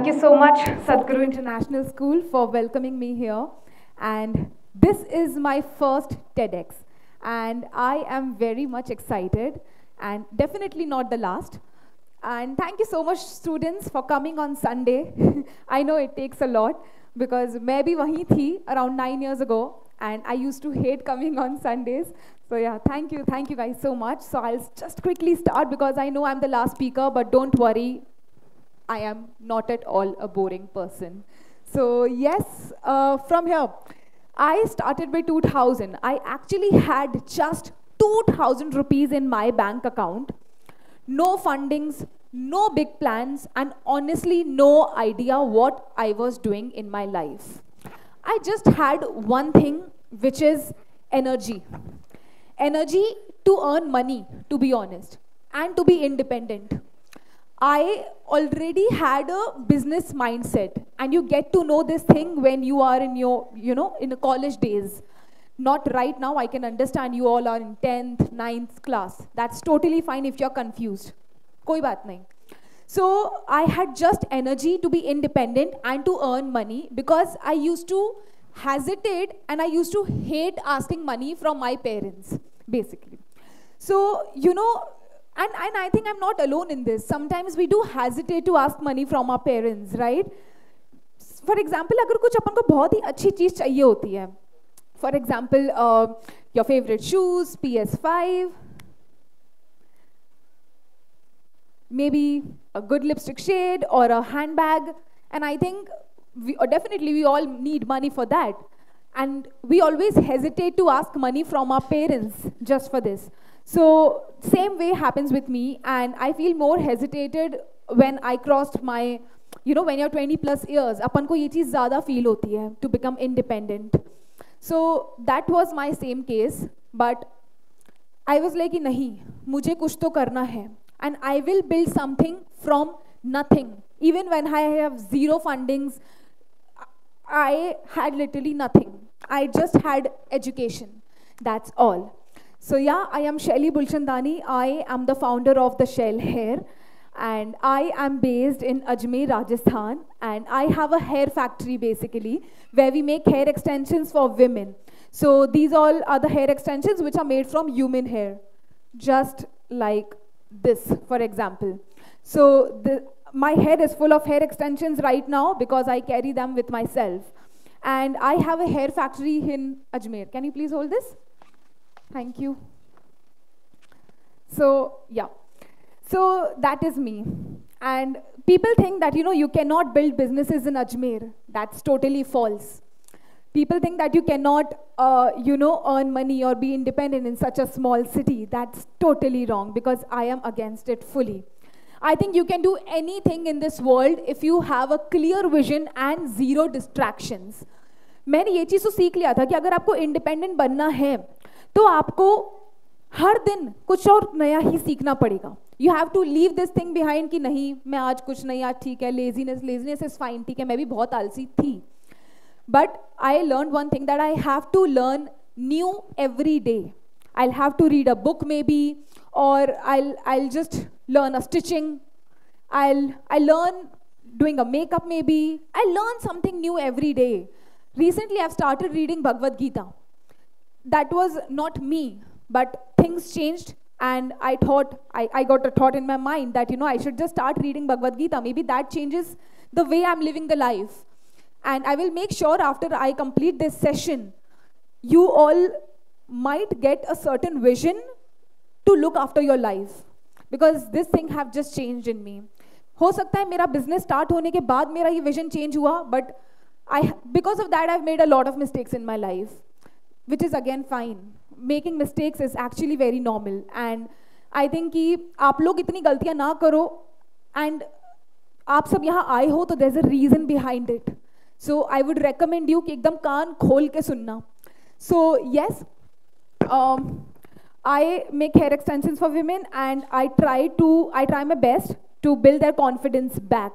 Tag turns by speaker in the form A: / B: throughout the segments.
A: you so much, Sadhguru International School, for welcoming me here. And this is my first TEDx. And I am very much excited, and definitely not the last. And thank you so much, students, for coming on Sunday. I know it takes a lot, because मैं भी वहीं थी around 9 years ago, and I used to hate coming on Sundays. So yeah, thank you guys so much. So I'll just quickly start, because I know I'm the last speaker, but don't worry, I am not at all a boring person. So yes, from here, I started by 2000. I actually had just 2000 rupees in my bank account, no fundings, no big plans, and honestly no idea what I was doing in my life. I just had one thing, which is energy. Energy to earn money, to be honest, and to be independent. I already had a business mindset, and you get to know this thing when you are in your, in the college days. Not right now. I can understand you all are in 10th, 9th class. That's totally fine if you're confused. Koi baat nahi. So I had just energy to be independent and to earn money, because I used to hesitate and I used to hate asking money from my parents, basically. So, and I think I'm not alone in this. Sometimes we do hesitate to ask money from our parents, right? For example, अगर कुछ अपन को बहुत ही अच्छी चीज़ चाहिए होती है, for example, your favorite shoes, PS5, maybe a good lipstick shade or a handbag, and I think definitely we all need money for that. And we always hesitate to ask money from our parents just for this. So same way happens with me, and I feel more hesitated when I crossed my, when you're 20 plus years, अपन को ये चीज़ ज़्यादा feel होती है to become independent. So that was my same case, but I was like नहीं, मुझे कुछ तो करना है, and I will build something from nothing. Even when I have zero fundings, I had literally nothing. I just had education. That's all. So yeah, I am Shelly Bulchandani. I am the founder of The Shell Hair, and I am based in Ajmer, Rajasthan, and I have a hair factory basically where we make hair extensions for women. So these all are the hair extensions which are made from human hair, just like this, for example. So my head is full of hair extensions right now because I carry them with myself. And I have a hair factory in Ajmer. Can you please hold this? Thank you. So, yeah. So, that is me. And people think that, you cannot build businesses in Ajmer. That's totally false. People think that you cannot, earn money or be independent in such a small city. That's totally wrong, because I am against it fully. I think you can do anything in this world if you have a clear vision and zero distractions. मैंने ये चीज़ तो सीख लिया था कि अगर आपको independent बनना है तो आपको हर दिन कुछ और नया ही सीखना पड़ेगा. You have to leave this thing behind कि नहीं, मैं आज कुछ नहीं, आज ठीक है, laziness is fine, ठीक है, मैं भी बहुत आलसी थी. But I learned one thing, that I have to learn new every day. I'll have to read a book maybe, or I'll just learn a stitching. I'll learn doing a makeup maybe. I learn something new every day. Recently, I've started reading Bhagavad Gita. That was not me, but things changed, and I thought, I got a thought in my mind that, I should just start reading Bhagavad Gita. Maybe that changes the way I'm living the life. And I will make sure after I complete this session, you all might get a certain vision to look after your life, because this thing have just changed in me. हो सकता है मेरा business start होने के बाद मेरा ये vision change हुआ, but because of that I've made a lot of mistakes in my life, which is again fine. Making mistakes is actually very normal, and I think कि आप लोग इतनी गलतियाँ ना करो, and आप सब यहाँ आए हो तो there's a reason behind it. So I would recommend you कि एकदम कान खोल के सुनना. So yes, I make hair extensions for women, and I try my best to build their confidence back.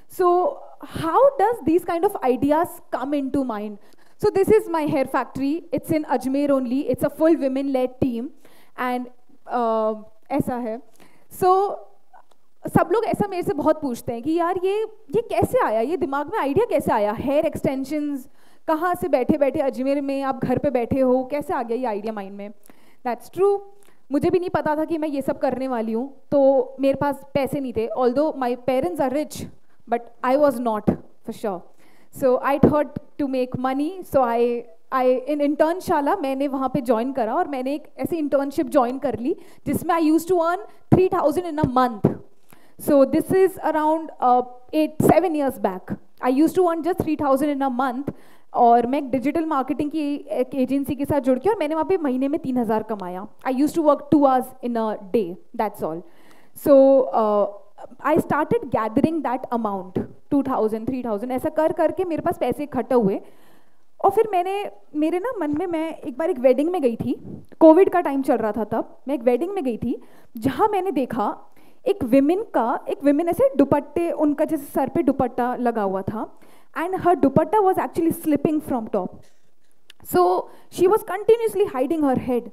A: So how does these kind of ideas come into mind? So this is my hair factory. It's in Ajmer only. It's a full women-led team, and ऐसा है. So सब लोग ऐसा मेरे से बहुत पूछते हैं कि यार ये कैसे आया, ये दिमाग में आइडिया कैसे आया, हेयर एक्सटेंशंस कहाँ से बैठे बैठे अजमेर में आप घर पे बैठे हो, कैसे आ गया ये आइडिया माइंड में। दैट्स ट्रू, मुझे भी नहीं पता था कि मैं ये सब करने वाली हूँ, तो मेरे पास पैसे नहीं थे, although my parents are rich but I was not for sure. So I thought to make money, so I in Internshala मैंने वहाँ पे ज्वाइन करा और मैंने एक ऐसी इंटर्नशिप ज्वाइन कर ली जिसमें I use to earn 3,000 in a month. So this is around 7 years back I use to earn just 3,000 in a month. और मैं एक डिजिटल मार्केटिंग की एक एजेंसी के साथ जुड़ के, और मैंने वहाँ पे महीने में 3,000 कमाया। I use to work 2 hours in a day, that's all. So I started gathering that amount, 2,000 3,000 ऐसा कर करके मेरे पास पैसे इकट्ठा हुए। और फिर मेरे ना मन में, मैं एक बार एक वेडिंग में गई थी, कोविड का टाइम चल रहा था तब, मैं एक वेडिंग में गई थी जहाँ मैंने देखा एक विमेन ऐसे दुपट्टे, उनका जैसे सर पे दुपट्टा लगा हुआ था, and her dupatta was actually slipping from top, so she was continuously hiding her head.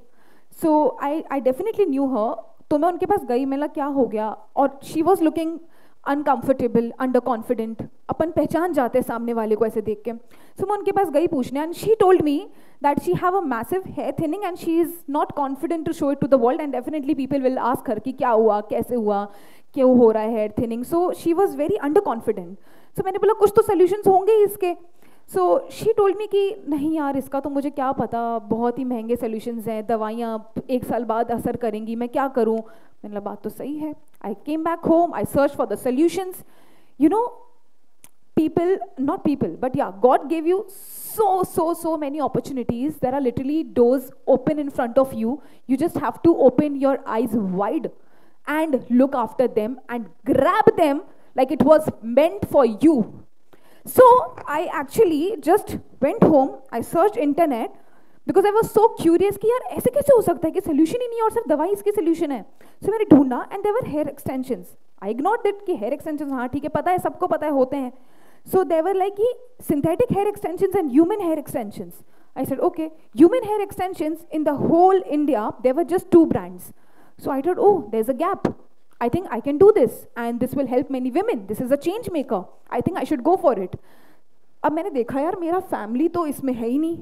A: So I definitely knew her, तो मैं उनके पास गई, मैंने क्या हो गया, और she was looking uncomfortable, underconfident, अपन पहचान जाते हैं सामने वाले को ऐसे देख के। So मैं उनके पास गई पूछने, and she told me that she have a massive hair thinning and she is not confident to show it to the world, and definitely people will ask her कि क्या हुआ, कैसे हुआ, क्यों हो रहा है hair thinning. So she was very underconfident. So मैंने बोला कुछ तो solutions होंगे इसके। So she told me कि नहीं यार, इसका तो मुझे क्या पता, बहुत ही महंगे solutions हैं, दवाइयाँ 1 साल बाद असर करेंगी, मैं क्या करूँ। मैंने बोला बात तो सही है। I came back home, I searched for the solutions. You know, not people, but yeah, God gave you so many opportunities. There are literally doors open in front of you. You just have to open your eyes wide and look after them and grab them like it was meant for you. So I actually just went home, I searched internet because I was so curious कि यार ऐसे कैसे हो सकता है कि solution ही नहीं है और सिर्फ दवाई इसकी solution है। So मैंने ढूंढा and there were hair extensions. I ignored it कि hair extensions, हाँ ठीक है, पता है, सबको पता है, होते हैं। So there were like synthetic hair extensions and human hair extensions. I said, okay, human hair extensions in the whole India, there were just 2 brands. So I thought, oh, there's a gap. I think I can do this and this will help many women. This is a change maker. I think I should go for it. अब मैंने देखा यार मेरा family तो इसमें है ही नहीं,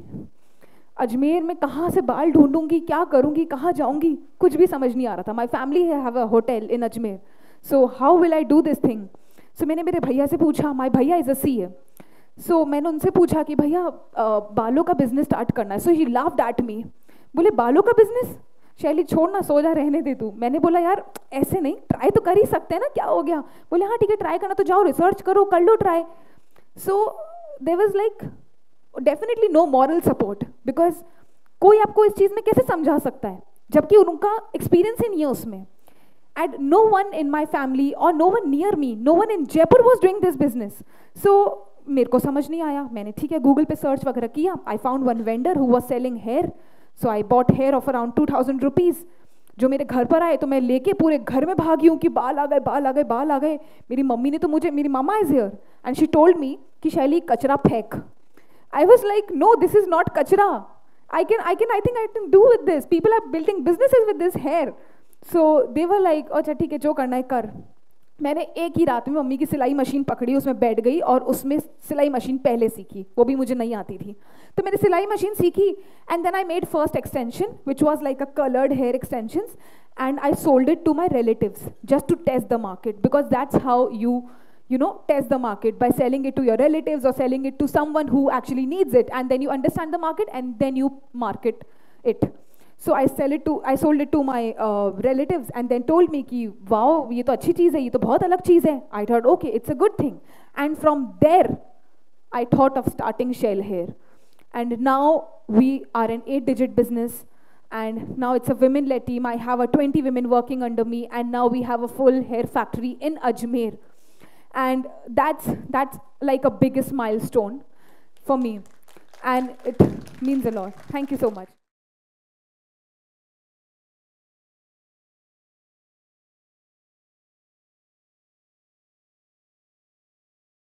A: अजमेर में कहाँ से बाल ढूंढूंगी, क्या करूँगी, कहाँ जाऊँगी, कुछ भी समझ नहीं आ रहा था। My family have a hotel in Ajmer, so how will I do this thing. So मैंने मेरे भैया से पूछा, माई भैया इज़ अ CA। सो मैंने उनसे पूछा कि भैया बालों का बिजनेस स्टार्ट करना है। सो ही लाफ्ड एट मी, बोले बालों का बिजनेस, शैली छोड़ना, सो जा, रहने दे तू। मैंने बोला यार ऐसे नहीं, ट्राई तो कर ही सकते हैं ना, क्या हो गया। बोले हाँ ठीक है, ट्राई करना तो जाओ, रिसर्च करो, कर लो try. So there was like definitely no moral support, because कोई आपको इस चीज़ में कैसे समझा सकता है जबकि उनका एक्सपीरियंस ही नहीं है उसमें। And no one in my family or no one near me, no one in Jaipur was doing this business. So मेरे को समझ नहीं आया। मैंने ठीक है गूगल पे सर्च वगैरह किया, I found one vendor who was selling hair. So I bought hair of around 2,000 rupees. जो मेरे घर पर आए तो मैं लेके पूरे घर में भागी हूँ कि बाल आ गए, बाल आ गए, बाल आ गए। मेरी मम्मी ने तो मुझे, मेरी मामा is here and she told me कि शैली कचरा फेंक। I was like, no, this is not कचरा. I think I can do with this. People are building businesses with this hair. So they were like अच्छा ठीक है, जो करना है कर। मैंने एक ही रात में मम्मी की सिलाई मशीन पकड़ी, उसमें बैठ गई और उसमें सिलाई मशीन पहले सीखी, वो भी मुझे नहीं आती थी। तो मैंने सिलाई मशीन सीखी and then I made first extension which was like a coloured hair extensions and I sold it to my relatives just to test the market, because that's how you know, test the market, by selling it to your relatives or selling it to someone who actually needs it, and then you understand the market and then you market it. So I sold it to my relatives and then told me कि wow, ये तो अच्छी चीज़ है, ये तो बहुत अलग चीज़ है। I thought okay, it's a good thing, and from there I thought of starting Shell Hair, and now we are an 8-digit business, and now it's a women-led team. I have 20 women working under me, and now we have a full hair factory in Ajmer, and that's like a biggest milestone for me, and it means a lot. Thank you so much.